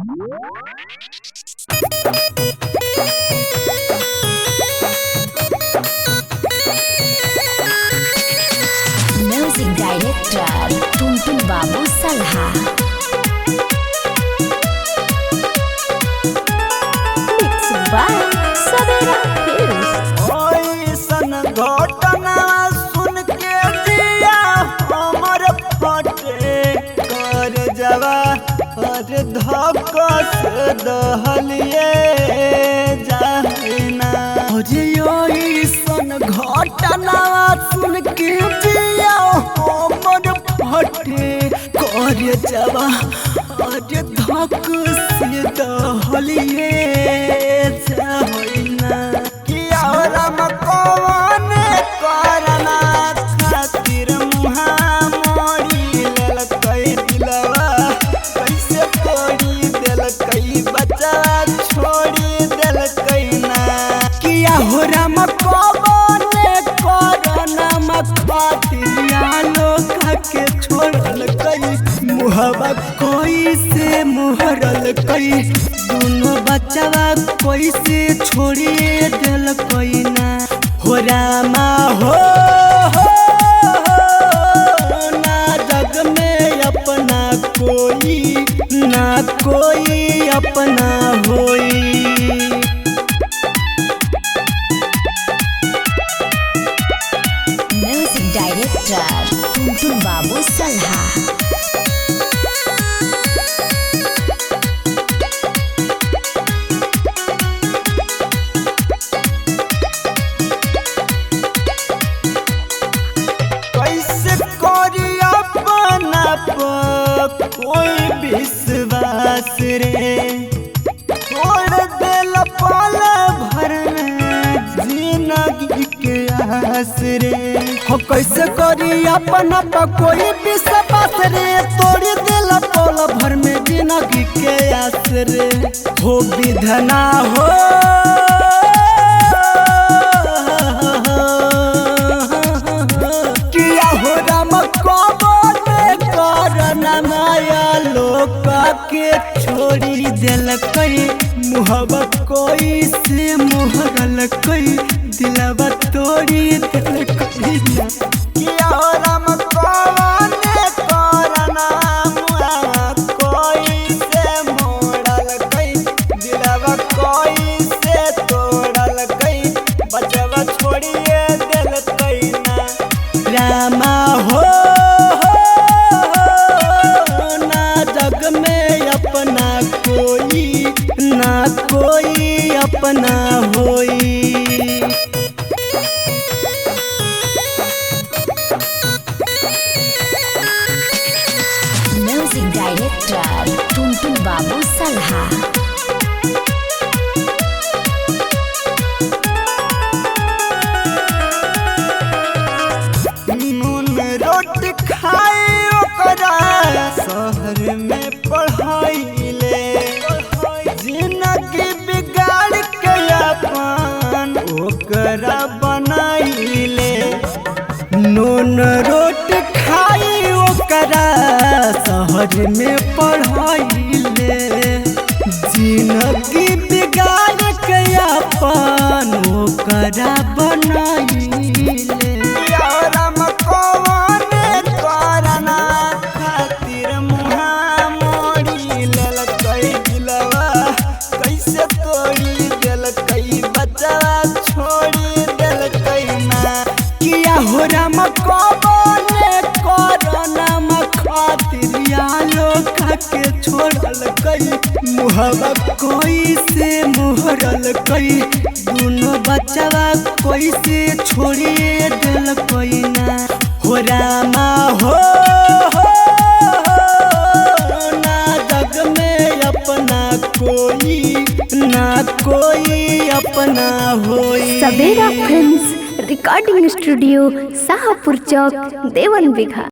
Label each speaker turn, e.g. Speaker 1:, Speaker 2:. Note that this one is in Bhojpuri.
Speaker 1: म्यूजिक डायरेक्टर टुनटुन बाबू सलहा। मिक्स बाय सवेरा फिल्म्स।
Speaker 2: ओइसन घटना सुन के दिया हमर फटे कर जवा और धक्कस दहलिए जाहिना। अरे ओइसन घटना सुन के दिया हमर फटे कर जवा और धक्कस दहलिए जाहिना। मुहबा कोई से मुहरल कई दोनों बच्चा कोई से छोड़िए दिल कोई ना। हो रामा हो ना जग में अपना कोई ना कोई अपना होई।
Speaker 1: म्यूजिक डायरेक्टर टुनटुन बाबू सलहा।
Speaker 2: कोई विश्वास रे छोड़ दिल पल भर में जिंदगी के आस रे। हो कैसे करी अपना कोई विश्वास रे तोड़ दिल पल भर में जिंदगी के आस रे। हो विधना हो किया हो राम माया लोग के छोड़ी दिल कई मुहबा कोई से मुहरल कई दिलवा तोड़ी दिल कई किया राम कौने करना मुहबा कोई से मोड़ल कई दिलवा कोई से तोड़ल कई बचवा छोड़िए दिल कई ना। रामा हो ना कोई अपना होई।
Speaker 1: म्यूजिक डायरेक्टर टुनटुन बाबू सलहा।
Speaker 2: नून रोटी खाए ओकरा शहर में पढ़ाई ले जिंदगी बिगाड़ के अपन ओकरा बनाइले। नून रोटी खाई ओकरा शहर में पढ़ाइले जिंदगी बिगाड़ के अपन ओकरा बनाइले। हो राम कौने करना खातिर लोग के छोड़ल कई मुहबा कोई से मुहरल कई दोनों बच्चा कोई से छोड़िए दिल कोई ना। हो रामा हो ना जग में अपना कोई ना कोई अपना होई।
Speaker 3: सवेरा फिल्म्स रिकॉर्डिंग स्टूडियो शाहपुर चौक देवन बिघा।